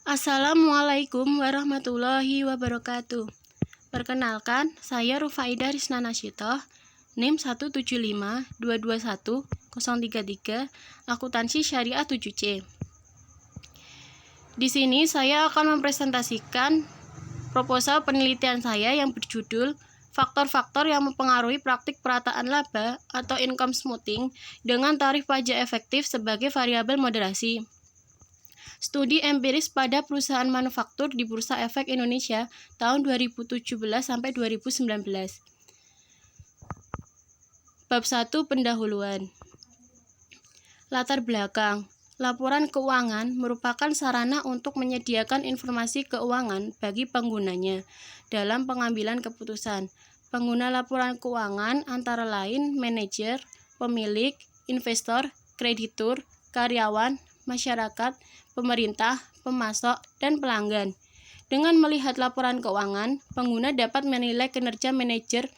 Assalamualaikum warahmatullahi wabarakatuh. Perkenalkan, saya Rufaidah Risna Nasyitoh, NIM 175221033, Akuntansi Syariah 7C. Di sini saya akan mempresentasikan proposal penelitian saya yang berjudul Faktor-faktor yang mempengaruhi praktik perataan laba atau income smoothing dengan tarif pajak efektif sebagai variabel moderasi. Studi empiris pada perusahaan manufaktur di Bursa Efek Indonesia tahun 2017 sampai 2019. Bab 1 Pendahuluan. Latar belakang. Laporan keuangan merupakan sarana untuk menyediakan informasi keuangan bagi penggunanya dalam pengambilan keputusan. Pengguna laporan keuangan antara lain manajer, pemilik, investor, kreditur, karyawan, masyarakat, pemerintah, pemasok, dan pelanggan. Dengan melihat laporan keuangan, pengguna dapat menilai kinerja manajer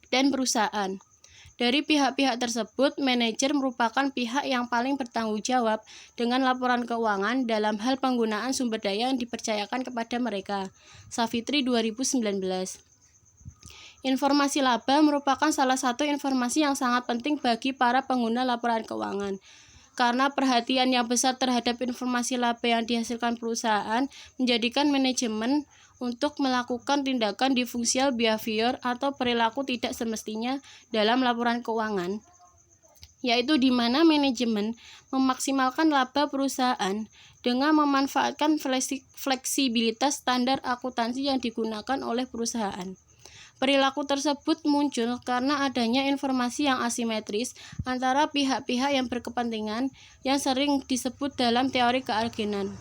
dan perusahaan. Dari pihak-pihak tersebut, manajer merupakan pihak yang paling bertanggung jawab dengan laporan keuangan dalam hal penggunaan sumber daya yang dipercayakan kepada mereka. Savitri 2019. Informasi laba merupakan salah satu informasi yang sangat penting bagi para pengguna laporan keuangan. Karena perhatian yang besar terhadap informasi laba yang dihasilkan perusahaan menjadikan manajemen untuk melakukan tindakan differential behavior atau perilaku tidak semestinya dalam laporan keuangan, yaitu di mana manajemen memaksimalkan laba perusahaan dengan memanfaatkan fleksibilitas standar akuntansi yang digunakan oleh perusahaan. Perilaku tersebut muncul karena adanya informasi yang asimetris antara pihak-pihak yang berkepentingan yang sering disebut dalam teori keagenan.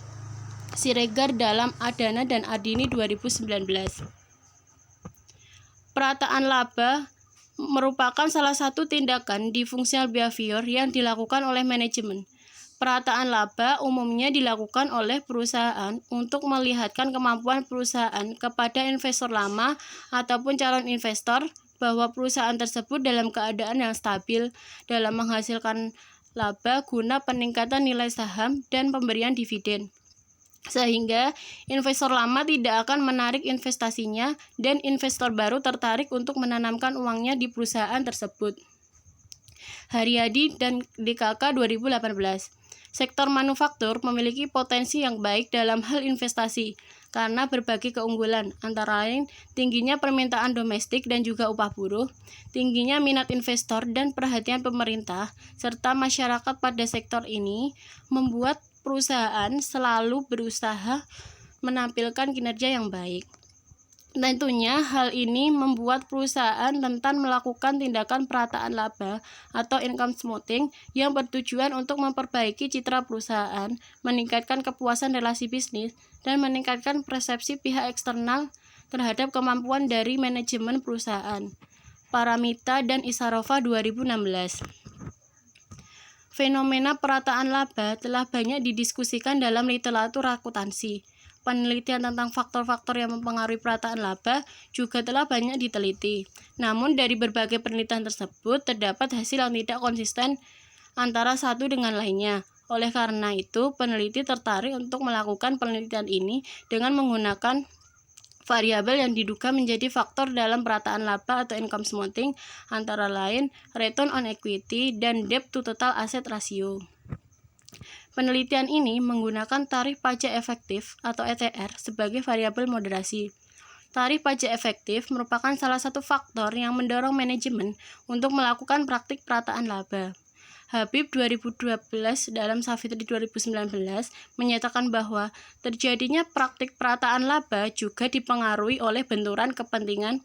Siregar dalam Adana dan Ardini 2019. Perataan laba merupakan salah satu tindakan differential behavior yang dilakukan oleh manajemen. Perataan laba umumnya dilakukan oleh perusahaan untuk melihatkan kemampuan perusahaan kepada investor lama ataupun calon investor bahwa perusahaan tersebut dalam keadaan yang stabil dalam menghasilkan laba guna peningkatan nilai saham dan pemberian dividen. Sehingga investor lama tidak akan menarik investasinya dan investor baru tertarik untuk menanamkan uangnya di perusahaan tersebut. Haryadi dan DKK 2018. Sektor manufaktur memiliki potensi yang baik dalam hal investasi karena berbagai keunggulan, antara lain tingginya permintaan domestik dan juga upah buruh, tingginya minat investor dan perhatian pemerintah, serta masyarakat pada sektor ini membuat perusahaan selalu berusaha menampilkan kinerja yang baik. Tentunya hal ini membuat perusahaan rentan melakukan tindakan perataan laba atau income smoothing yang bertujuan untuk memperbaiki citra perusahaan, meningkatkan kepuasan relasi bisnis, dan meningkatkan persepsi pihak eksternal terhadap kemampuan dari manajemen perusahaan. Paramita dan Isarova 2016. Fenomena perataan laba telah banyak didiskusikan dalam literatur akuntansi. Penelitian tentang faktor-faktor yang mempengaruhi perataan laba juga telah banyak diteliti. Namun dari berbagai penelitian tersebut terdapat hasil yang tidak konsisten antara satu dengan lainnya. Oleh karena itu, peneliti tertarik untuk melakukan penelitian ini dengan menggunakan variabel yang diduga menjadi faktor dalam perataan laba atau income smoothing, antara lain return on equity dan debt to total asset ratio. Penelitian ini menggunakan tarif pajak efektif atau ETR sebagai variabel moderasi. Tarif pajak efektif merupakan salah satu faktor yang mendorong manajemen untuk melakukan praktik perataan laba. Habib 2012 dalam Savitri 2019 menyatakan bahwa terjadinya praktik perataan laba juga dipengaruhi oleh benturan kepentingan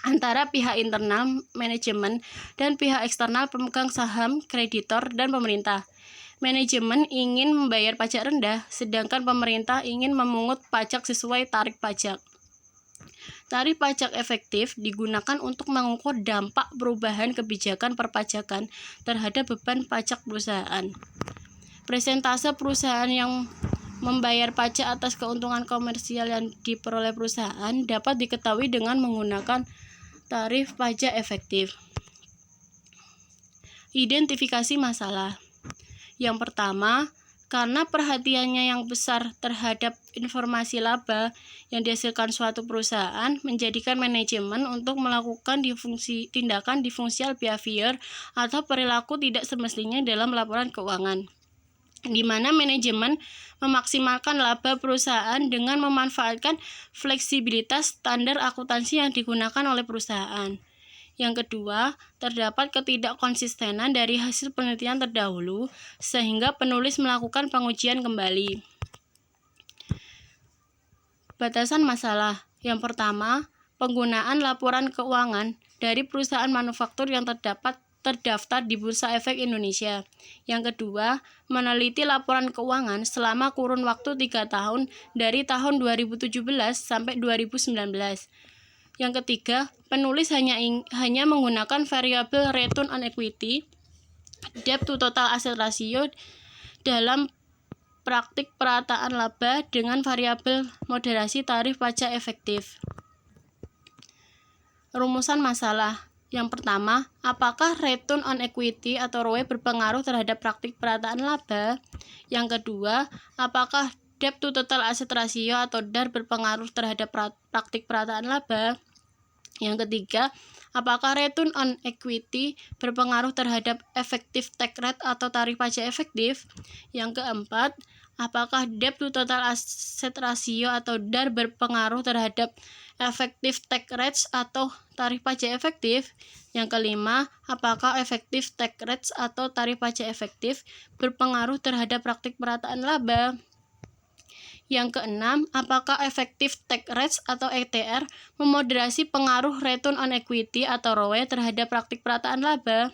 antara pihak internal manajemen dan pihak eksternal pemegang saham, kreditor, dan pemerintah. Manajemen ingin membayar pajak rendah, sedangkan pemerintah ingin memungut pajak sesuai tarif pajak. Tarif pajak efektif digunakan untuk mengukur dampak perubahan kebijakan perpajakan terhadap beban pajak perusahaan. Presentase perusahaan yang membayar pajak atas keuntungan komersial yang diperoleh perusahaan dapat diketahui dengan menggunakan tarif pajak efektif. Identifikasi masalah. Yang pertama, Karena perhatiannya yang besar terhadap informasi laba yang dihasilkan suatu perusahaan, menjadikan manajemen untuk melakukan tindakan differential behavior atau perilaku tidak semestinya dalam laporan keuangan, di mana manajemen memaksimalkan laba perusahaan dengan memanfaatkan fleksibilitas standar akuntansi yang digunakan oleh perusahaan. Yang kedua, terdapat ketidakkonsistenan dari hasil penelitian terdahulu, sehingga penulis melakukan pengujian kembali. Batasan masalah. Yang pertama, penggunaan laporan keuangan dari perusahaan manufaktur yang terdaftar di Bursa Efek Indonesia. Yang kedua, meneliti laporan keuangan selama kurun waktu 3 tahun dari tahun 2017 sampai 2019. Yang ketiga, penulis hanya menggunakan variabel return on equity, debt to total asset ratio dalam praktik perataan laba dengan variabel moderasi tarif pajak efektif. Rumusan masalah. Yang pertama, apakah return on equity atau ROE berpengaruh terhadap praktik perataan laba? Yang kedua, apakah debt to total asset ratio atau DAR berpengaruh terhadap praktik perataan laba? Yang ketiga, apakah return on equity berpengaruh terhadap effective tax rate atau tarif pajak efektif? Yang keempat, apakah debt to total asset ratio atau DAR berpengaruh terhadap effective tax rates atau tarif pajak efektif? Yang kelima, apakah effective tax rates atau tarif pajak efektif berpengaruh terhadap praktik perataan laba? Yang keenam, apakah effective tax rates atau ETR memoderasi pengaruh return on equity atau ROE terhadap praktik perataan laba?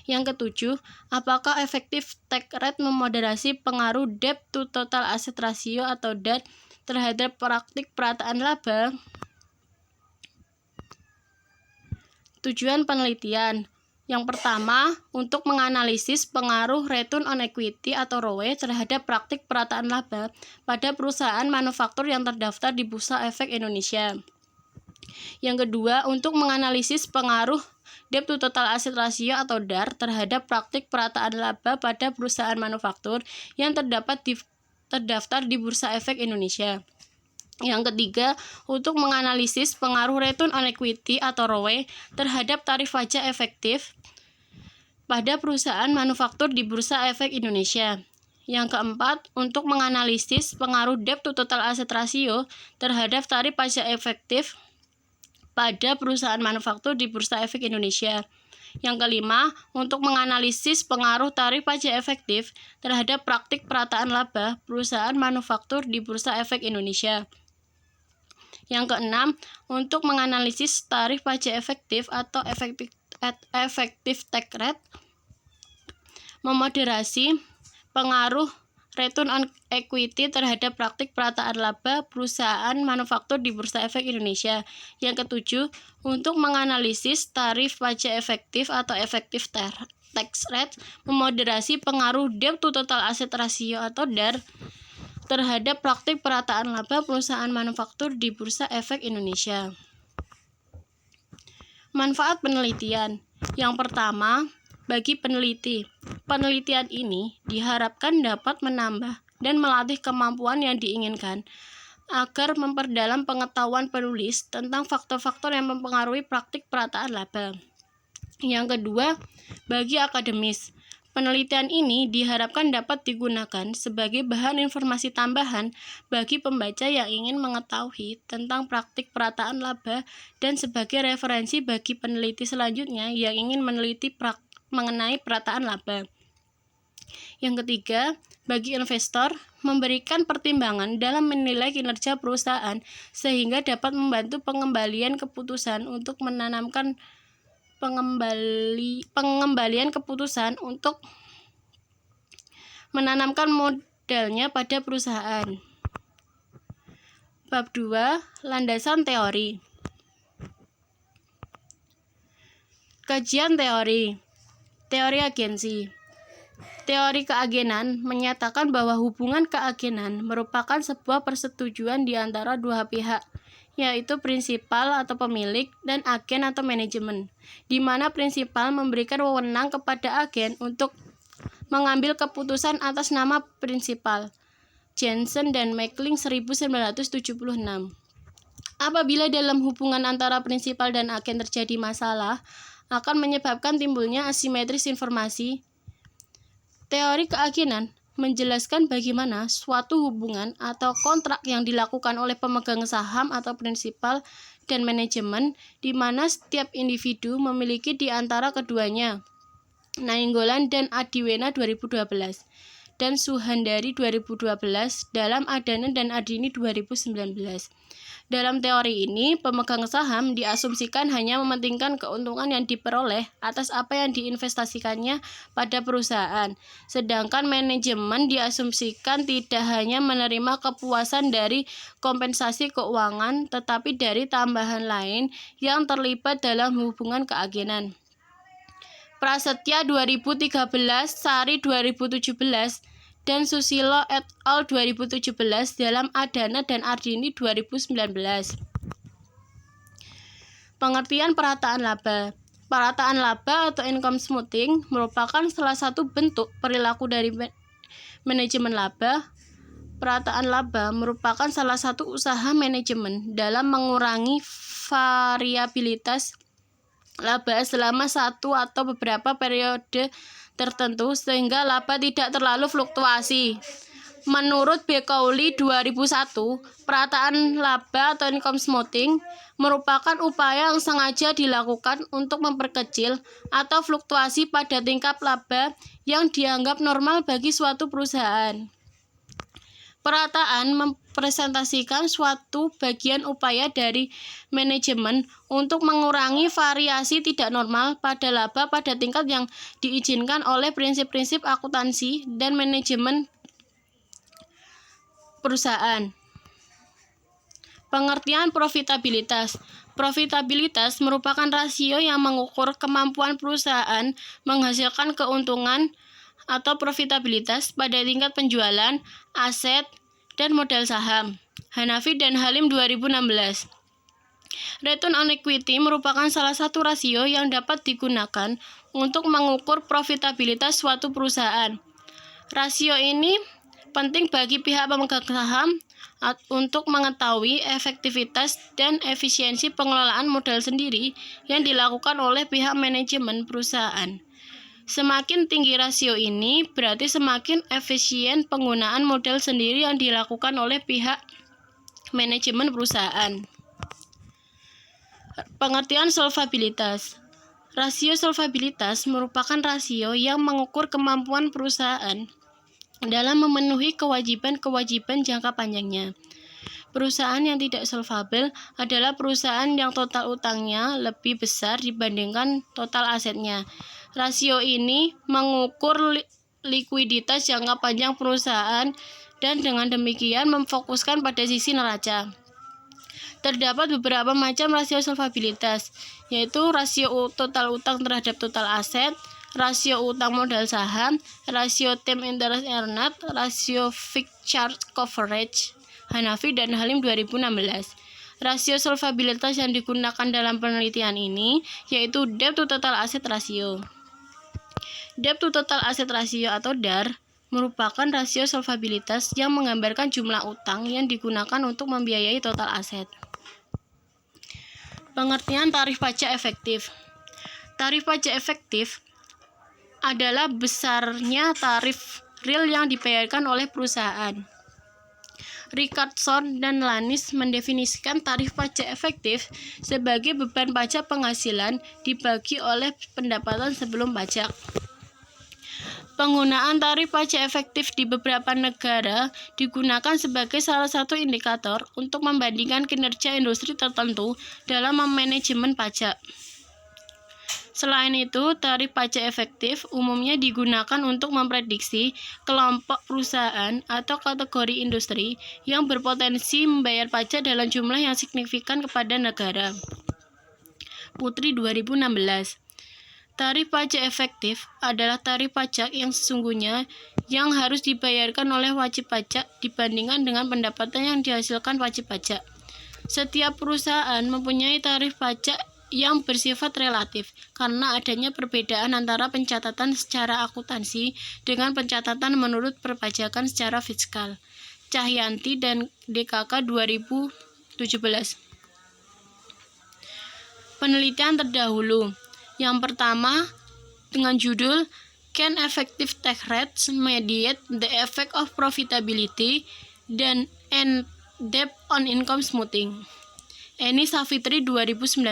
Yang ketujuh, apakah effective tax rate memoderasi pengaruh debt to total asset ratio atau DAR terhadap praktik perataan laba? Tujuan penelitian. Yang pertama, untuk menganalisis pengaruh return on equity atau ROE terhadap praktik perataan laba pada perusahaan manufaktur yang terdaftar di Bursa Efek Indonesia. Yang kedua, untuk menganalisis pengaruh debt to total asset ratio atau DAR terhadap praktik perataan laba pada perusahaan manufaktur yang terdaftar di Bursa Efek Indonesia. Yang ketiga, untuk menganalisis pengaruh return on equity atau ROE terhadap tarif pajak efektif pada perusahaan manufaktur di Bursa Efek Indonesia. Yang keempat, untuk menganalisis pengaruh debt to total asset ratio terhadap tarif pajak efektif pada perusahaan manufaktur di Bursa Efek Indonesia. Yang kelima, untuk menganalisis pengaruh tarif pajak efektif terhadap praktik perataan laba perusahaan manufaktur di Bursa Efek Indonesia. Yang keenam, untuk menganalisis tarif pajak efektif atau effective tax rate memoderasi pengaruh return on equity terhadap praktik perataan laba perusahaan manufaktur di Bursa Efek Indonesia. Yang ketujuh, untuk menganalisis tarif pajak efektif atau effective tax rate memoderasi pengaruh debt to total asset ratio atau DAR terhadap praktik perataan laba perusahaan manufaktur di Bursa Efek Indonesia. Manfaat penelitian. Yang pertama, bagi peneliti, penelitian ini diharapkan dapat menambah dan melatih kemampuan yang diinginkan agar memperdalam pengetahuan penulis tentang faktor-faktor yang mempengaruhi praktik perataan laba. Yang kedua, bagi akademis, penelitian ini diharapkan dapat digunakan sebagai bahan informasi tambahan bagi pembaca yang ingin mengetahui tentang praktik perataan laba dan sebagai referensi bagi peneliti selanjutnya yang ingin meneliti mengenai perataan laba. Yang ketiga, bagi investor, memberikan pertimbangan dalam menilai kinerja perusahaan sehingga dapat membantu pengembalian keputusan untuk menanamkan modalnya pada perusahaan. Bab 2, landasan teori. Kajian teori. Teori agensi. Teori keagenan menyatakan bahwa hubungan keagenan merupakan sebuah persetujuan di antara dua pihak, yaitu prinsipal atau pemilik dan agen atau manajemen, di mana prinsipal memberikan wewenang kepada agen untuk mengambil keputusan atas nama prinsipal. Jensen dan Meckling 1976. Apabila dalam hubungan antara prinsipal dan agen terjadi masalah, akan menyebabkan timbulnya asimetris informasi. Teori keagenan menjelaskan bagaimana suatu hubungan atau kontrak yang dilakukan oleh pemegang saham atau prinsipal dan manajemen, di mana setiap individu memiliki di antara keduanya. Nainggolan dan Adiwena 2012 dan Suhandari 2012 dalam Adana dan Adini 2019. Dalam teori ini, pemegang saham diasumsikan hanya mementingkan keuntungan yang diperoleh atas apa yang diinvestasikannya pada perusahaan, sedangkan manajemen diasumsikan tidak hanya menerima kepuasan dari kompensasi keuangan, tetapi dari tambahan lain yang terlibat dalam hubungan keagenan. Prasetya 2013, Sari 2017, dan Susilo et al. 2017 dalam Adana dan Ardini 2019. Pengertian perataan laba. Perataan laba atau income smoothing merupakan salah satu bentuk perilaku dari manajemen laba. Perataan laba merupakan salah satu usaha manajemen dalam mengurangi variabilitas laba selama satu atau beberapa periode tertentu sehingga laba tidak terlalu fluktuasi. Menurut Bekouli 2001, perataan laba atau income smoothing merupakan upaya yang sengaja dilakukan untuk memperkecil atau fluktuasi pada tingkat laba yang dianggap normal bagi suatu perusahaan. Perataan mempresentasikan suatu bagian upaya dari manajemen untuk mengurangi variasi tidak normal pada laba pada tingkat yang diizinkan oleh prinsip-prinsip akuntansi dan manajemen perusahaan. Pengertian profitabilitas. Profitabilitas merupakan rasio yang mengukur kemampuan perusahaan menghasilkan keuntungan atau profitabilitas pada tingkat penjualan, aset, dan modal saham. Hanafi dan Halim 2016. Return on equity merupakan salah satu rasio yang dapat digunakan untuk mengukur profitabilitas suatu perusahaan. Rasio ini penting bagi pihak pemegang saham untuk mengetahui efektivitas dan efisiensi pengelolaan modal sendiri yang dilakukan oleh pihak manajemen perusahaan. Semakin tinggi rasio ini, berarti semakin efisien penggunaan modal sendiri yang dilakukan oleh pihak manajemen perusahaan. Pengertian solvabilitas. Rasio solvabilitas merupakan rasio yang mengukur kemampuan perusahaan dalam memenuhi kewajiban-kewajiban jangka panjangnya. Perusahaan yang tidak solvabel adalah perusahaan yang total utangnya lebih besar dibandingkan total asetnya. Rasio ini mengukur likuiditas jangka panjang perusahaan dan dengan demikian memfokuskan pada sisi neraca. Terdapat beberapa macam rasio solvabilitas, yaitu rasio total utang terhadap total aset, rasio utang modal saham, rasio term interest earned, rasio fixed charge coverage. Hanafi dan Halim 2016. Rasio solvabilitas yang digunakan dalam penelitian ini yaitu debt to total asset ratio. Debt to total asset ratio atau DAR merupakan rasio solvabilitas yang menggambarkan jumlah utang yang digunakan untuk membiayai total aset. Pengertian tarif pajak efektif. Tarif pajak efektif adalah besarnya tarif real yang dibayarkan oleh perusahaan. Richardson dan Lanis mendefinisikan tarif pajak efektif sebagai beban pajak penghasilan dibagi oleh pendapatan sebelum pajak. Penggunaan tarif pajak efektif di beberapa negara digunakan sebagai salah satu indikator untuk membandingkan kinerja industri tertentu dalam manajemen pajak. Selain itu, tarif pajak efektif umumnya digunakan untuk memprediksi kelompok perusahaan atau kategori industri yang berpotensi membayar pajak dalam jumlah yang signifikan kepada negara. Putri 2016. Tarif pajak efektif adalah tarif pajak yang sesungguhnya yang harus dibayarkan oleh wajib pajak dibandingkan dengan pendapatan yang dihasilkan wajib pajak. Setiap perusahaan mempunyai tarif pajak yang bersifat relatif karena adanya perbedaan antara pencatatan secara akuntansi dengan pencatatan menurut perpajakan secara fiskal. Cahyanti dan DKK 2017. Penelitian terdahulu. Yang pertama dengan judul Can Effective Tax Rates Mediate the Effect of Profitability and Debt on Income Smoothing? Eni Savitri 2019.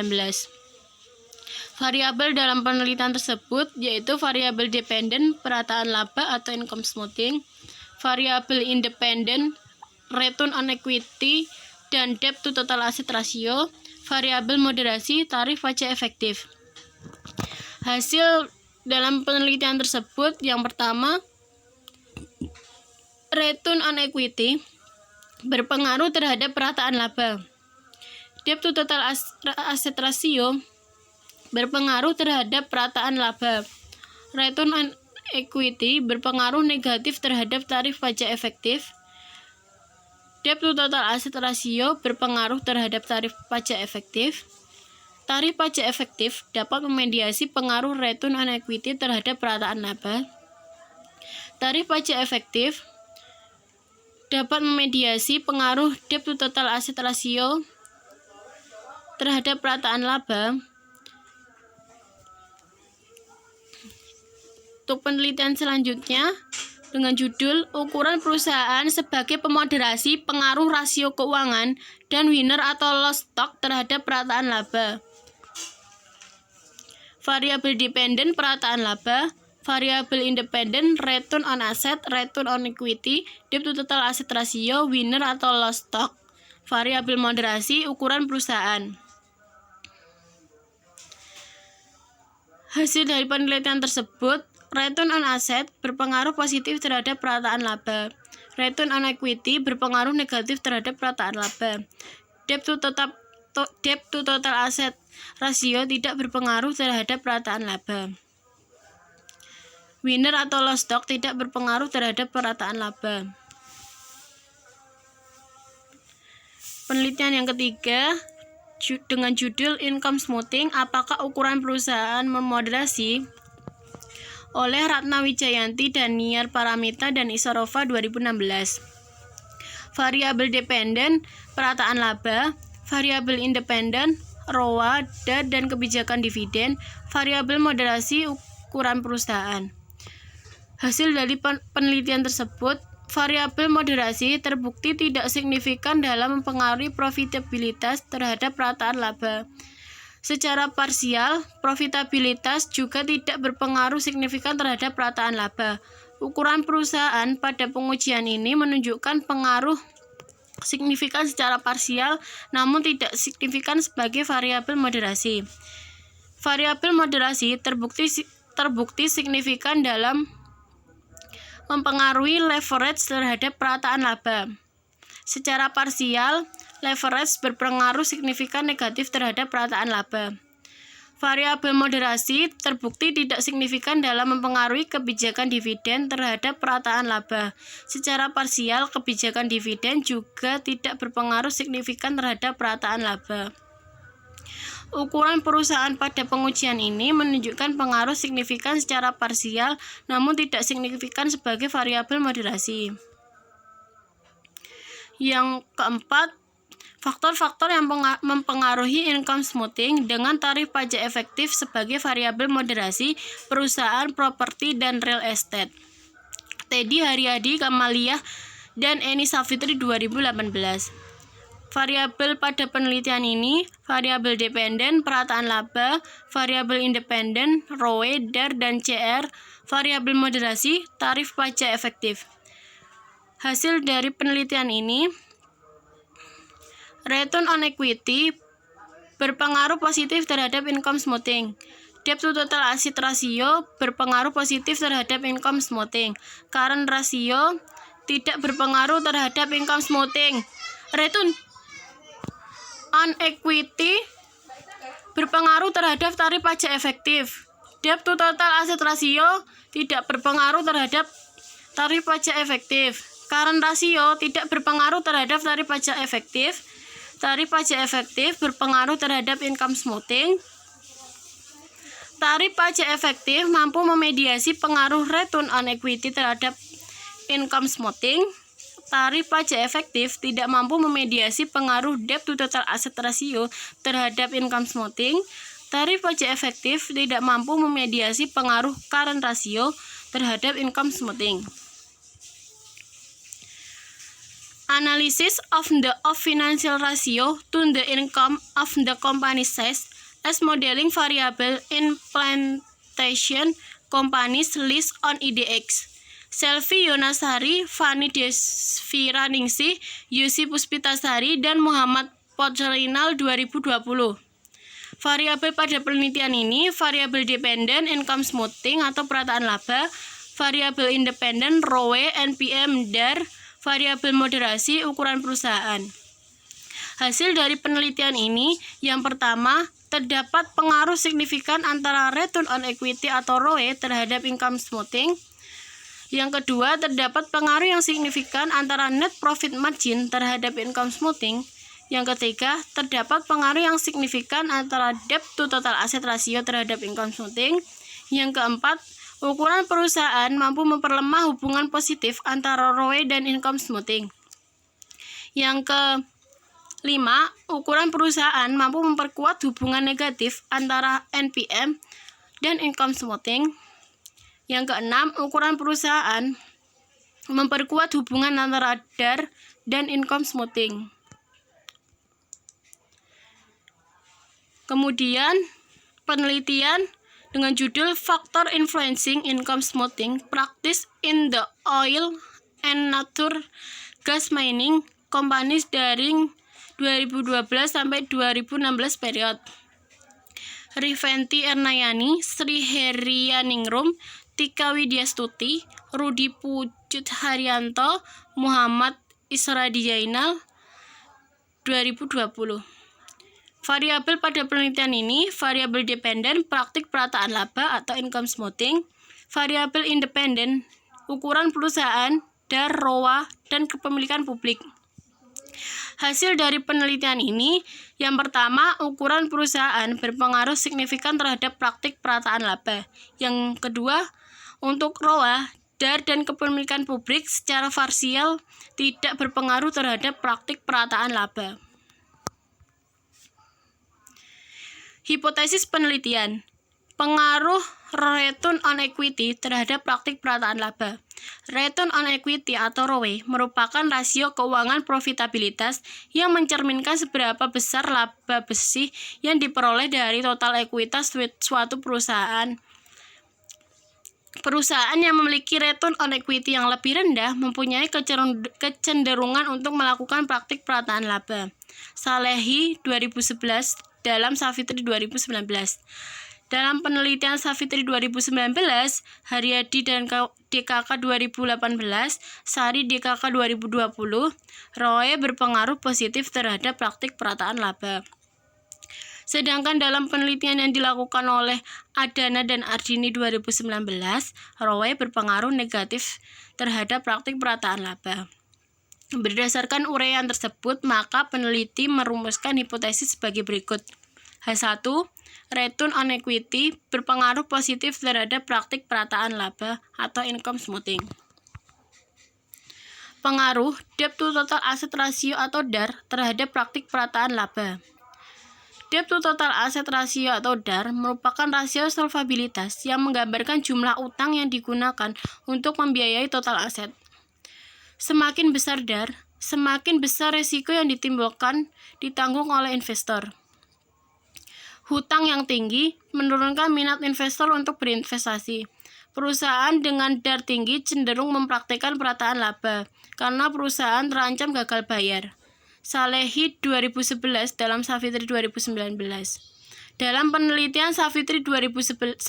Variabel dalam penelitian tersebut yaitu variabel dependent perataan laba atau income smoothing, variabel independent return on equity dan debt to total asset ratio, variabel moderasi tarif pajak efektif. Hasil dalam penelitian tersebut yang pertama, return on equity berpengaruh terhadap perataan laba. Debt to total asset ratio berpengaruh terhadap perataan laba. Return on equity berpengaruh negatif terhadap tarif pajak efektif. Debt to total asset ratio berpengaruh terhadap tarif pajak efektif. Tarif pajak efektif dapat memediasi pengaruh return on equity terhadap perataan laba. Tarif pajak efektif dapat memediasi pengaruh debt to total asset ratio terhadap perataan laba. Untuk penelitian selanjutnya dengan judul Ukuran Perusahaan sebagai Pemoderasi Pengaruh Rasio Keuangan dan Winner atau Loss Stock terhadap perataan laba. Variabel dependent perataan laba, variabel independent return on asset, return on equity, debt to total asset ratio, winner atau loss stock, variabel moderasi ukuran perusahaan. Hasil dari penelitian tersebut, return on asset berpengaruh positif terhadap perataan laba. Return on equity berpengaruh negatif terhadap perataan laba. Debt to total asset rasio tidak berpengaruh terhadap perataan laba. Winner atau loss stock tidak berpengaruh terhadap perataan laba. Penelitian yang ketiga dengan judul Income Smoothing, apakah ukuran perusahaan memoderasi? Oleh Ratna Wijayanti, Daniar Paramita, dan Isarova 2016. Variabel dependent perataan laba, variabel independent ROA dan kebijakan dividen, variabel moderasi ukuran perusahaan. Hasil dari penelitian tersebut, variabel moderasi terbukti tidak signifikan dalam mempengaruhi profitabilitas terhadap perataan laba. Secara parsial, profitabilitas juga tidak berpengaruh signifikan terhadap perataan laba. Ukuran perusahaan pada pengujian ini menunjukkan pengaruh signifikan secara parsial, namun tidak signifikan sebagai variabel moderasi. Variabel moderasi terbukti signifikan dalam mempengaruhi leverage terhadap perataan laba. Secara parsial, leverage berpengaruh signifikan negatif terhadap perataan laba. Variabel moderasi terbukti tidak signifikan dalam mempengaruhi kebijakan dividen terhadap perataan laba. Secara parsial, kebijakan dividen juga tidak berpengaruh signifikan terhadap perataan laba. Ukuran perusahaan pada pengujian ini menunjukkan pengaruh signifikan secara parsial, namun tidak signifikan sebagai variabel moderasi. Yang keempat, faktor-faktor yang mempengaruhi income smoothing dengan tarif pajak efektif sebagai variabel moderasi perusahaan properti dan real estate. Teddy Haryadi, Kamaliah, dan Eni Savitri 2018. Variabel pada penelitian ini, variabel dependent perataan laba, variabel independent ROE, DAR, dan CR, variabel moderasi tarif pajak efektif. Hasil dari penelitian ini, return on equity berpengaruh positif terhadap income smoothing. Debt to total asset ratio berpengaruh positif terhadap income smoothing. Current ratio tidak berpengaruh terhadap income smoothing. Return on equity berpengaruh terhadap tarif pajak efektif. Debt to total asset ratio tidak berpengaruh terhadap tarif pajak efektif. Current ratio tidak berpengaruh terhadap tarif pajak efektif. Tarif pajak efektif berpengaruh terhadap income smoothing. Tarif pajak efektif mampu memediasi pengaruh return on equity terhadap income smoothing. Tarif pajak efektif tidak mampu memediasi pengaruh debt to total asset ratio terhadap income smoothing. Tarif pajak efektif tidak mampu memediasi pengaruh current ratio terhadap income smoothing. Analysis of the financial ratio to the income of the company size as modeling variable implementation companies list on IDX. Selvi Yonasari, Fani Desviraningsih, Yusi Puspitasari, dan Muhammad Pocherinal 2020. Variabel pada penelitian ini, variabel dependent income smoothing atau perataan laba, variabel independen ROE, NPM, DAR, variabel moderasi ukuran perusahaan. Hasil dari penelitian ini, yang pertama, terdapat pengaruh signifikan antara return on equity atau ROE terhadap income smoothing. Yang kedua, terdapat pengaruh yang signifikan antara net profit margin terhadap income smoothing. Yang ketiga, terdapat pengaruh yang signifikan antara debt to total asset ratio terhadap income smoothing. Yang keempat, ukuran perusahaan mampu memperlemah hubungan positif antara ROE dan income smoothing. Yang kelima, ukuran perusahaan mampu memperkuat hubungan negatif antara NPM dan income smoothing. Yang keenam, ukuran perusahaan memperkuat hubungan antara DAR dan income smoothing. Kemudian, penelitian dengan judul Factor Influencing Income Smoothing Practice in the Oil and Natural Gas Mining Companies dari 2012 sampai 2016 period. Rifenti Ernayani, Sri Herianingrum, Tika Widyastuti, Rudi Pucut Haryanto, Muhammad Isradi Jainal 2020. Variabel pada penelitian ini, variabel dependen, praktik perataan laba atau income smoothing, variabel independen, ukuran perusahaan, DAR, ROA, dan kepemilikan publik. Hasil dari penelitian ini, yang pertama, ukuran perusahaan berpengaruh signifikan terhadap praktik perataan laba. Yang kedua, untuk ROA, DAR, dan kepemilikan publik secara parsial tidak berpengaruh terhadap praktik perataan laba. Hipotesis penelitian. Pengaruh return on equity terhadap praktik perataan laba. Return on equity atau ROE merupakan rasio keuangan profitabilitas yang mencerminkan seberapa besar laba bersih yang diperoleh dari total ekuitas suatu perusahaan. Perusahaan yang memiliki return on equity yang lebih rendah mempunyai kecenderungan untuk melakukan praktik perataan laba. Salehi 2011 dalam Savitri 2019. Dalam penelitian Savitri 2019, Haryadi dan DKK 2018, Sari DKK 2020, ROE berpengaruh positif terhadap praktik perataan laba. Sedangkan dalam penelitian yang dilakukan oleh Adana dan Ardini 2019, ROE berpengaruh negatif terhadap praktik perataan laba. Berdasarkan uraian tersebut, maka peneliti merumuskan hipotesis sebagai berikut. H1, return on equity berpengaruh positif terhadap praktik perataan laba atau income smoothing. Pengaruh debt to total asset ratio atau DAR terhadap praktik perataan laba. Debt to total asset ratio atau DAR merupakan rasio solvabilitas yang menggambarkan jumlah utang yang digunakan untuk membiayai total aset. Semakin besar DAR, semakin besar resiko yang ditanggung oleh investor. Hutang yang tinggi menurunkan minat investor untuk berinvestasi. Perusahaan dengan DAR tinggi cenderung mempraktikkan perataan laba karena perusahaan terancam gagal bayar. Salehi 2011 dalam Savitri 2019. Dalam penelitian Savitri 2019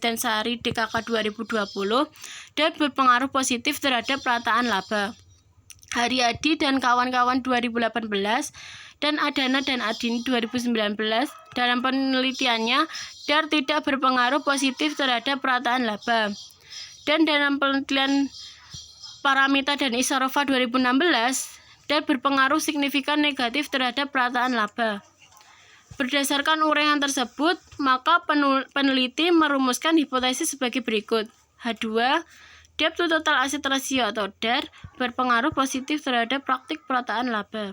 dan Sari DKK 2020, DAR berpengaruh positif terhadap perataan laba. Haryadi dan kawan-kawan 2018 dan Adana dan Ardini 2019, dalam penelitiannya, DAR tidak berpengaruh positif terhadap perataan laba. Dan dalam penelitian Paramita dan Isarova 2016, DAR berpengaruh signifikan negatif terhadap perataan laba. Berdasarkan uraian tersebut, maka peneliti merumuskan hipotesis sebagai berikut. H2, debt to total asset ratio atau DAR berpengaruh positif terhadap praktik perataan laba.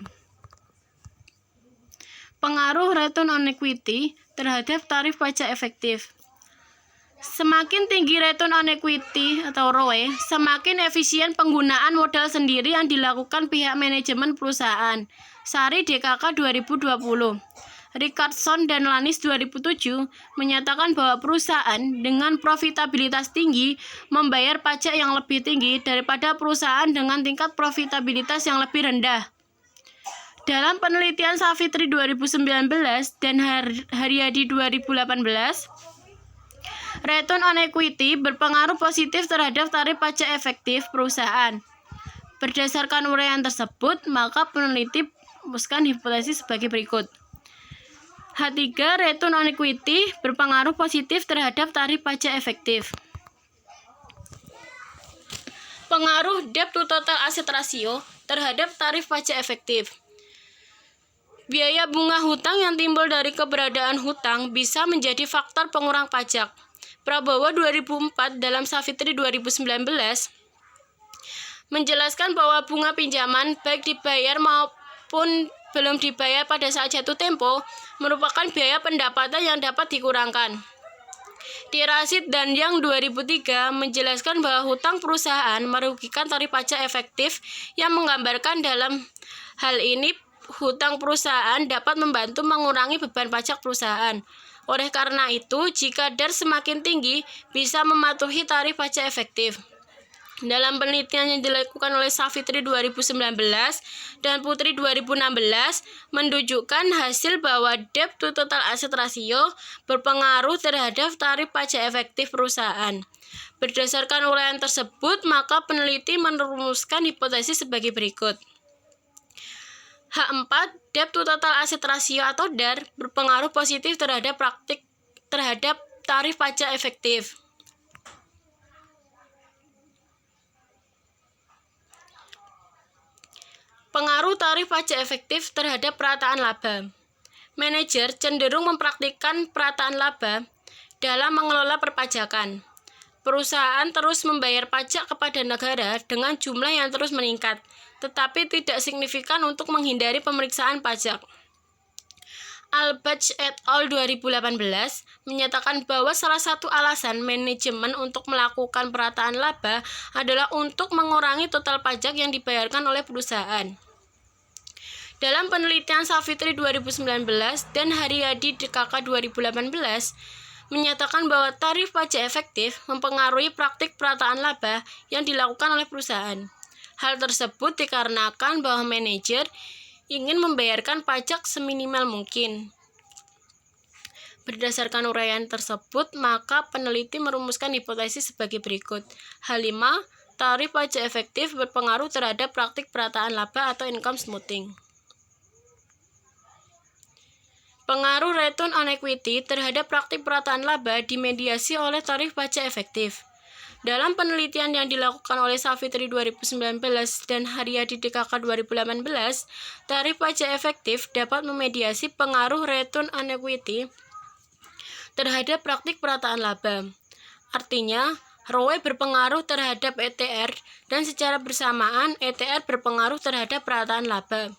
Pengaruh return on equity terhadap tarif pajak efektif. Semakin tinggi return on equity atau ROE, semakin efisien penggunaan modal sendiri yang dilakukan pihak manajemen perusahaan. Sari DKK 2020. Richardson dan Lanis 2007 menyatakan bahwa perusahaan dengan profitabilitas tinggi membayar pajak yang lebih tinggi daripada perusahaan dengan tingkat profitabilitas yang lebih rendah. Dalam penelitian Savitri 2019 dan Haryadi 2018, return on equity berpengaruh positif terhadap tarif pajak efektif perusahaan. Berdasarkan uraian tersebut, maka peneliti merumuskan hipotesis sebagai berikut. H3, return on equity berpengaruh positif terhadap tarif pajak efektif. Pengaruh debt to total asset ratio terhadap tarif pajak efektif. Biaya bunga hutang yang timbul dari keberadaan hutang bisa menjadi faktor pengurang pajak. Prabowo 2004 dalam Savitri 2019 menjelaskan bahwa bunga pinjaman baik dibayar maupun belum dibayar pada saat jatuh tempo merupakan biaya pendapatan yang dapat dikurangkan. Rasid dan Yang 2003 menjelaskan bahwa hutang perusahaan merugikan tarif pajak efektif yang menggambarkan dalam hal ini hutang perusahaan dapat membantu mengurangi beban pajak perusahaan. Oleh karena itu, jika DAR semakin tinggi, bisa mematuhi tarif pajak efektif. Dalam penelitian yang dilakukan oleh Savitri 2019 dan Putri 2016 menunjukkan hasil bahwa debt to total asset ratio berpengaruh terhadap tarif pajak efektif perusahaan. Berdasarkan uraian tersebut, maka peneliti merumuskan hipotesis sebagai berikut. H4, debt to total asset ratio atau DAR berpengaruh positif terhadap tarif pajak efektif. Pengaruh tarif pajak efektif terhadap perataan laba. Manajer cenderung mempraktikkan perataan laba dalam mengelola perpajakan. Perusahaan terus membayar pajak kepada negara dengan jumlah yang terus meningkat, tetapi tidak signifikan untuk menghindari pemeriksaan pajak. Albach et al. 2018 menyatakan bahwa salah satu alasan manajemen untuk melakukan perataan laba adalah untuk mengurangi total pajak yang dibayarkan oleh perusahaan. Dalam penelitian Savitri 2019 dan Haryadi DKK 2018 menyatakan bahwa tarif pajak efektif mempengaruhi praktik perataan laba yang dilakukan oleh perusahaan. Hal tersebut dikarenakan bahwa manajer ingin membayarkan pajak seminimal mungkin. Berdasarkan uraian tersebut, maka peneliti merumuskan hipotesis sebagai berikut. H5, tarif pajak efektif berpengaruh terhadap praktik perataan laba atau income smoothing. Pengaruh return on equity terhadap praktik perataan laba dimediasi oleh tarif pajak efektif. Dalam penelitian yang dilakukan oleh Savitri 2019 dan Haryadi DKK 2018, tarif pajak efektif dapat memediasi pengaruh return on equity terhadap praktik perataan laba. Artinya, ROE berpengaruh terhadap ETR dan secara bersamaan ETR berpengaruh terhadap perataan laba.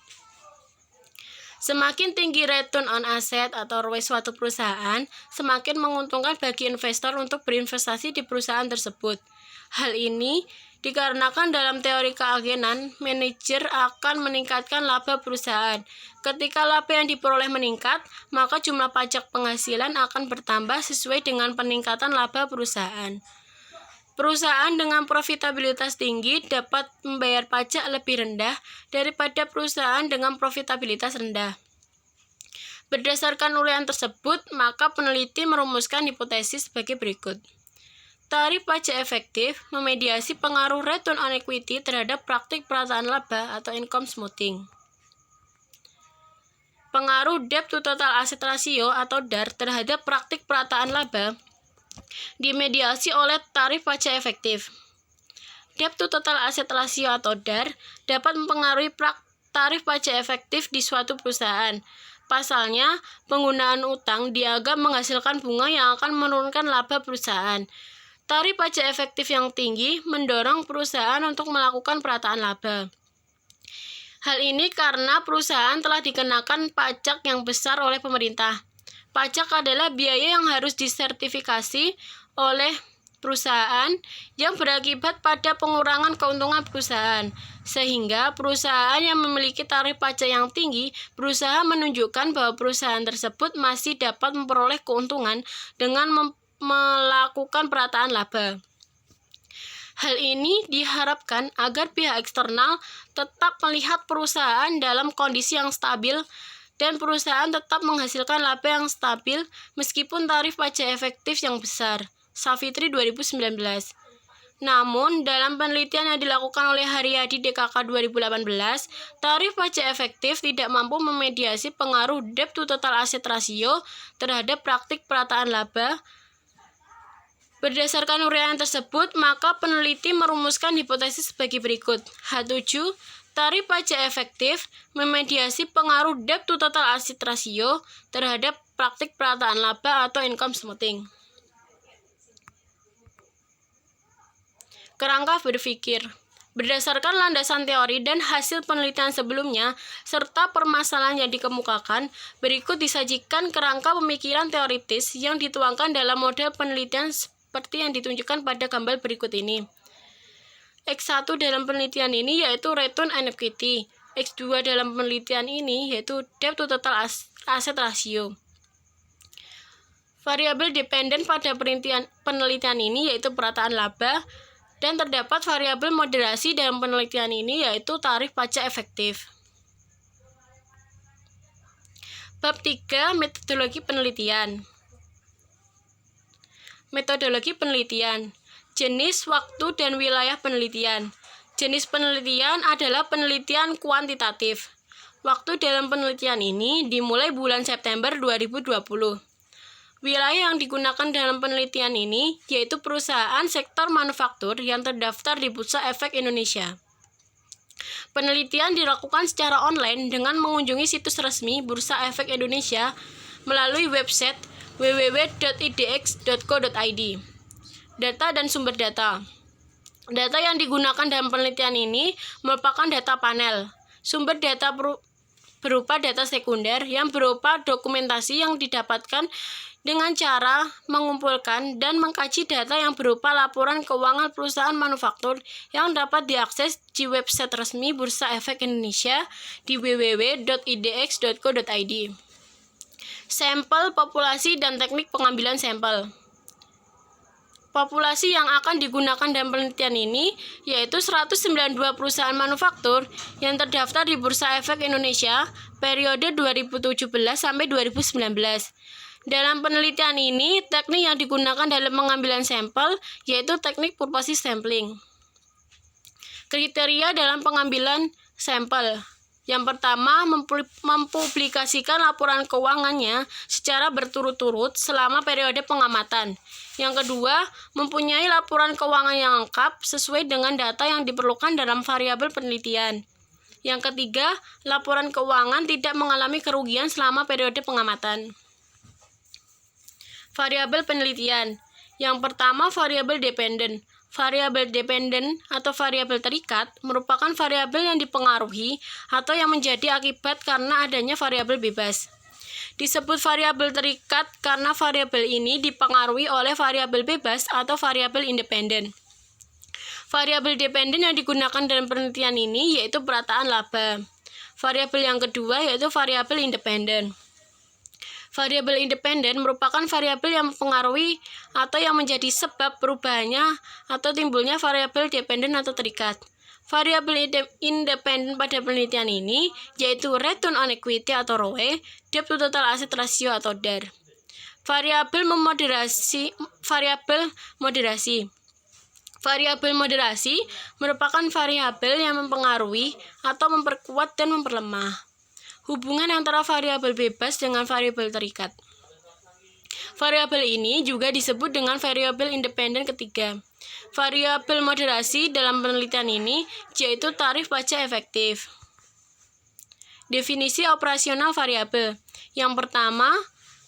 Semakin tinggi return on asset atau ROE suatu perusahaan, semakin menguntungkan bagi investor untuk berinvestasi di perusahaan tersebut. Hal ini dikarenakan dalam teori keagenan, manajer akan meningkatkan laba perusahaan. Ketika laba yang diperoleh meningkat, maka jumlah pajak penghasilan akan bertambah sesuai dengan peningkatan laba perusahaan. Perusahaan dengan profitabilitas tinggi dapat membayar pajak lebih rendah daripada perusahaan dengan profitabilitas rendah. Berdasarkan uraian tersebut, maka peneliti merumuskan hipotesis sebagai berikut. Tarif pajak efektif memediasi pengaruh return on equity terhadap praktik perataan laba atau income smoothing. Pengaruh debt to total asset ratio atau DAR terhadap praktik perataan laba dimediasi oleh tarif pajak efektif. Debt to total asset ratio atau DAR dapat mempengaruhi tarif pajak efektif di suatu perusahaan. Pasalnya, penggunaan utang dianggap menghasilkan bunga yang akan menurunkan laba perusahaan. Tarif pajak efektif yang tinggi mendorong perusahaan untuk melakukan perataan laba. Hal ini karena perusahaan telah dikenakan pajak yang besar oleh pemerintah. Pajak adalah biaya yang harus disertifikasi oleh perusahaan yang berakibat pada pengurangan keuntungan perusahaan. Sehingga perusahaan yang memiliki tarif pajak yang tinggi berusaha menunjukkan bahwa perusahaan tersebut masih dapat memperoleh keuntungan dengan melakukan perataan laba. Hal ini diharapkan agar pihak eksternal tetap melihat perusahaan dalam kondisi yang stabil dan perusahaan tetap menghasilkan laba yang stabil meskipun tarif pajak efektif yang besar. Savitri 2019. Namun, dalam penelitian yang dilakukan oleh Haryadi DKK 2018, tarif pajak efektif tidak mampu memediasi pengaruh debt to total asset ratio terhadap praktik perataan laba. Berdasarkan uraian tersebut, maka peneliti merumuskan hipotesis sebagai berikut. H7, tarif pajak efektif memediasi pengaruh debt to total asset ratio terhadap praktik perataan laba atau income smoothing. Kerangka berpikir. Berdasarkan landasan teori dan hasil penelitian sebelumnya, serta permasalahan yang dikemukakan, berikut disajikan kerangka pemikiran teoritis yang dituangkan dalam model penelitian seperti yang ditunjukkan pada gambar berikut ini. X1 dalam penelitian ini yaitu return on equity. X2 dalam penelitian ini yaitu debt to total asset ratio. Variabel dependen pada penelitian ini yaitu perataan laba, dan terdapat variabel moderasi dalam penelitian ini yaitu tarif pajak efektif. Bab 3, metodologi penelitian. Metodologi penelitian. Jenis, waktu, dan wilayah penelitian. Jenis penelitian adalah penelitian kuantitatif. Waktu dalam penelitian ini dimulai bulan September 2020. Wilayah yang digunakan dalam penelitian ini yaitu perusahaan sektor manufaktur yang terdaftar di Bursa Efek Indonesia. Penelitian dilakukan secara online dengan mengunjungi situs resmi Bursa Efek Indonesia melalui website www.idx.co.id. Data dan sumber data. Data yang digunakan dalam penelitian ini merupakan data panel. Sumber data berupa data sekunder yang berupa dokumentasi yang didapatkan dengan cara mengumpulkan dan mengkaji data yang berupa laporan keuangan perusahaan manufaktur yang dapat diakses di website resmi Bursa Efek Indonesia di www.idx.co.id. Sampel, populasi, dan teknik pengambilan sampel. Populasi yang akan digunakan dalam penelitian ini yaitu 192 perusahaan manufaktur yang terdaftar di Bursa Efek Indonesia periode 2017 sampai 2019. Dalam penelitian ini, teknik yang digunakan dalam pengambilan sampel yaitu teknik purposive sampling. Kriteria dalam pengambilan sampel. Yang pertama, mempublikasikan laporan keuangannya secara berturut-turut selama periode pengamatan. Yang kedua, mempunyai laporan keuangan yang lengkap sesuai dengan data yang diperlukan dalam variabel penelitian. Yang ketiga, laporan keuangan tidak mengalami kerugian selama periode pengamatan. Variabel penelitian. Yang pertama, variabel dependen. Variabel dependen atau variabel terikat merupakan variabel yang dipengaruhi atau yang menjadi akibat karena adanya variabel bebas. Disebut variabel terikat karena variabel ini dipengaruhi oleh variabel bebas atau variabel independen. Variabel dependen yang digunakan dalam penelitian ini yaitu perataan laba. Variabel yang kedua yaitu variabel independen. Variabel independen merupakan variabel yang mempengaruhi atau yang menjadi sebab perubahannya atau timbulnya variabel dependen atau terikat. Variabel independen pada penelitian ini yaitu return on equity atau ROE, debt to total asset ratio atau DAR. Variabel moderasi. Variabel moderasi merupakan variabel yang mempengaruhi atau memperkuat dan memperlemah hubungan antara variabel bebas dengan variabel terikat. Variabel ini juga disebut dengan variabel independen ketiga. Variabel moderasi dalam penelitian ini yaitu tarif pajak efektif. Definisi operasional variabel. Yang pertama,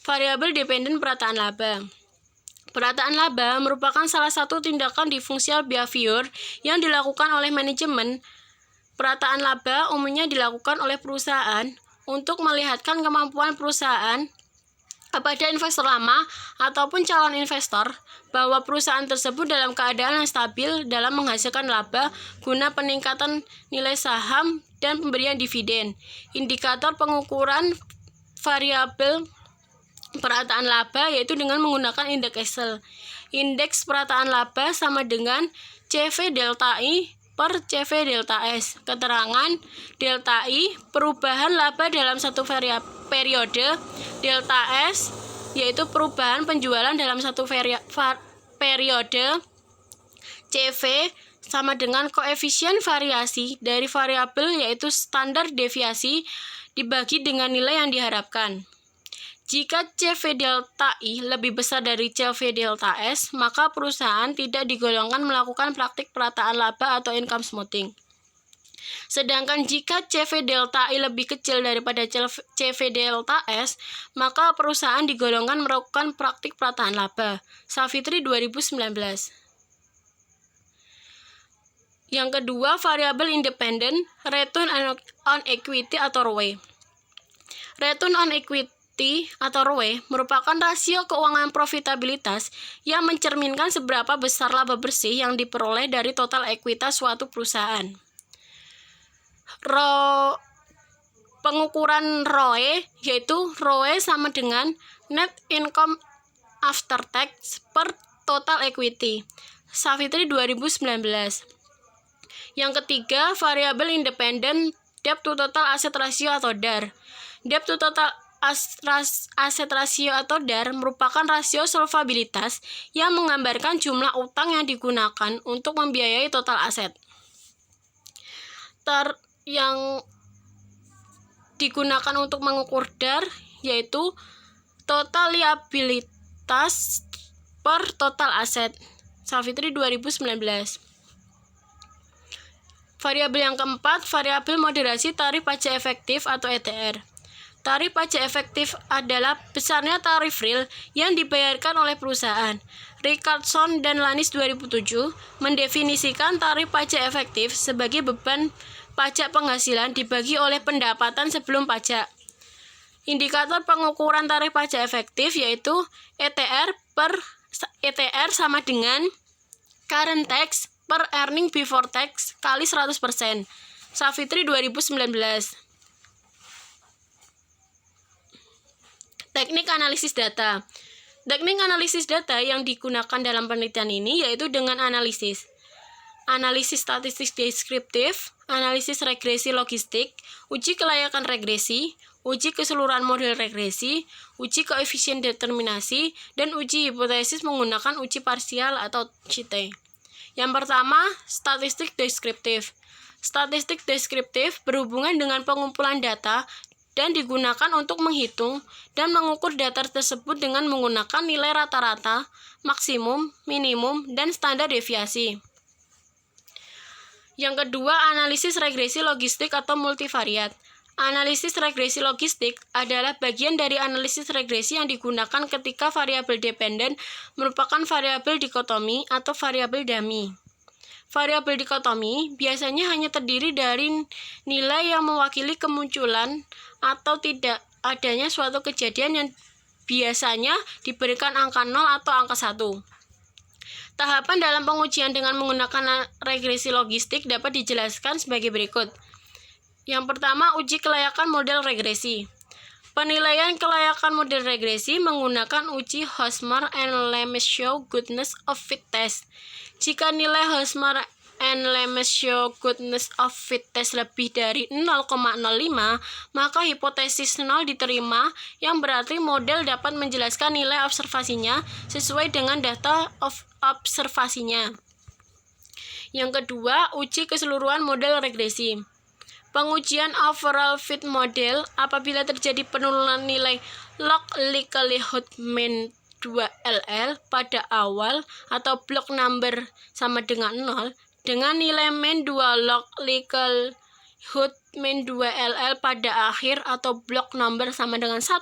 variabel dependen perataan laba. Perataan laba merupakan salah satu tindakan differential behavior yang dilakukan oleh manajemen. Perataan laba umumnya dilakukan oleh perusahaan untuk melihatkan kemampuan perusahaan kepada investor lama ataupun calon investor bahwa perusahaan tersebut dalam keadaan yang stabil dalam menghasilkan laba guna peningkatan nilai saham dan pemberian dividen. Indikator pengukuran variabel perataan laba yaitu dengan menggunakan indeks Excel. Indeks perataan laba sama dengan CV delta I per CV delta S. Keterangan delta I perubahan laba dalam satu periode, delta S yaitu perubahan penjualan dalam satu periode, CV sama dengan koefisien variasi dari variabel yaitu standar deviasi dibagi dengan nilai yang diharapkan. Jika CV delta I lebih besar dari CV delta S, maka perusahaan tidak digolongkan melakukan praktik perataan laba atau income smoothing. Sedangkan jika CV delta I lebih kecil daripada CV delta S, maka perusahaan digolongkan melakukan praktik perataan laba. Savitri 2019. Yang kedua, variabel independen, return on equity atau ROE. Return on equity atau ROE merupakan rasio keuangan profitabilitas yang mencerminkan seberapa besar laba bersih yang diperoleh dari total ekuitas suatu perusahaan. Pengukuran ROE yaitu ROE sama dengan net income after tax per total equity. Savitri 2019. Yang ketiga, variabel independen, debt to total asset ratio atau DAR. Debt to total aset rasio atau DAR merupakan rasio solvabilitas yang menggambarkan jumlah utang yang digunakan untuk membiayai total aset. Yang digunakan untuk mengukur DAR yaitu total liabilitas per total aset. Savitri 2019. Variabel yang keempat, variabel moderasi tarif pajak efektif atau ETR. Tarif pajak efektif adalah besarnya tarif real yang dibayarkan oleh perusahaan. Richardson dan Lanis 2007 mendefinisikan tarif pajak efektif sebagai beban pajak penghasilan dibagi oleh pendapatan sebelum pajak. Indikator pengukuran tarif pajak efektif yaitu ETR sama dengan current tax per earning before tax kali 100%. Savitri 2019. Teknik analisis data. Teknik analisis data yang digunakan dalam penelitian ini yaitu dengan analisis statistik deskriptif, analisis regresi logistik, uji kelayakan regresi, uji keseluruhan model regresi, uji koefisien determinasi, dan uji hipotesis menggunakan uji parsial atau CT. Yang pertama, statistik deskriptif. Statistik deskriptif berhubungan dengan pengumpulan data dan digunakan untuk menghitung dan mengukur data tersebut dengan menggunakan nilai rata-rata, maksimum, minimum, dan standar deviasi. Yang kedua, analisis regresi logistik atau multivariat. Analisis regresi logistik adalah bagian dari analisis regresi yang digunakan ketika variabel dependen merupakan variabel dikotomi atau variabel dummy. Variabel dikotomi biasanya hanya terdiri dari nilai yang mewakili kemunculan atau tidak adanya suatu kejadian yang biasanya diberikan angka 0 atau angka 1. Tahapan dalam pengujian dengan menggunakan regresi logistik dapat dijelaskan sebagai berikut. Yang pertama, uji kelayakan model regresi. Penilaian kelayakan model regresi menggunakan uji Hosmer and Lemeshow Goodness of Fit Test. Jika nilai Hosmer and Lemeshow Goodness of Fit Test lebih dari 0,05, maka hipotesis 0 diterima, yang berarti model dapat menjelaskan nilai observasinya sesuai dengan data observasinya. Yang kedua, uji keseluruhan model regresi. Pengujian overall fit model apabila terjadi penurunan nilai log likelihood mean 2LL pada awal atau block number sama dengan 0 dengan nilai mean 2 log HUD min 2LL pada akhir atau block number sama dengan 1,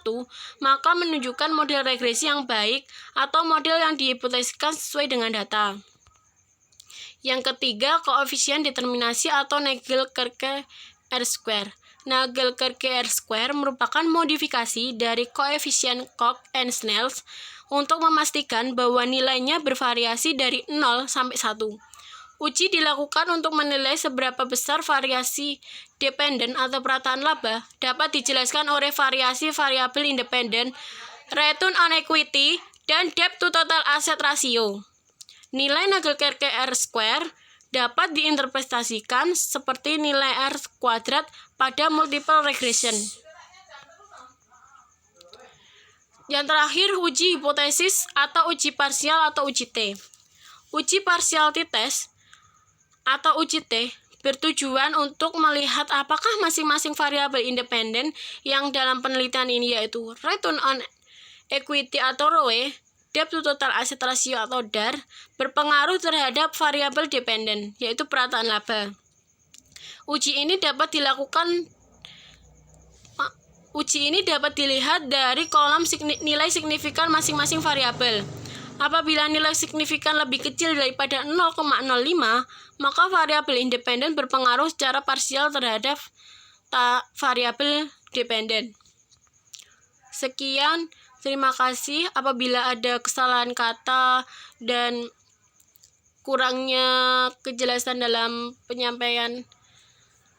maka menunjukkan model regresi yang baik atau model yang dihipotesiskan sesuai dengan data. Yang ketiga, koefisien determinasi atau Naegel-Kerke R-square. Naegel-Kerke R-square merupakan modifikasi dari koefisien Koch and Snells untuk memastikan bahwa nilainya bervariasi dari 0 sampai 1. Uji dilakukan untuk menilai seberapa besar variasi dependen atau perataan laba dapat dijelaskan oleh variasi variabel independen, return on equity, dan debt to total asset ratio. Nilai Naegel-Kerke R-square dapat diinterpretasikan seperti nilai R kuadrat pada multiple regression. Yang terakhir, uji hipotesis atau uji parsial atau uji T. Uji partial t-test atau uji T bertujuan untuk melihat apakah masing-masing variabel independen yang dalam penelitian ini yaitu return on equity atau ROE, debt to total asset ratio atau DAR, berpengaruh terhadap variabel dependen yaitu perataan laba. Uji ini dapat dilihat dari kolom nilai signifikan masing-masing variabel. Apabila nilai signifikan lebih kecil daripada 0,05, maka variabel independen berpengaruh secara parsial terhadap variabel dependen. Sekian, terima kasih. Apabila ada kesalahan kata dan kurangnya kejelasan dalam penyampaian,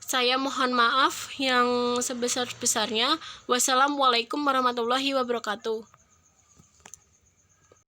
saya mohon maaf yang sebesar-besarnya. Wassalamualaikum warahmatullahi wabarakatuh.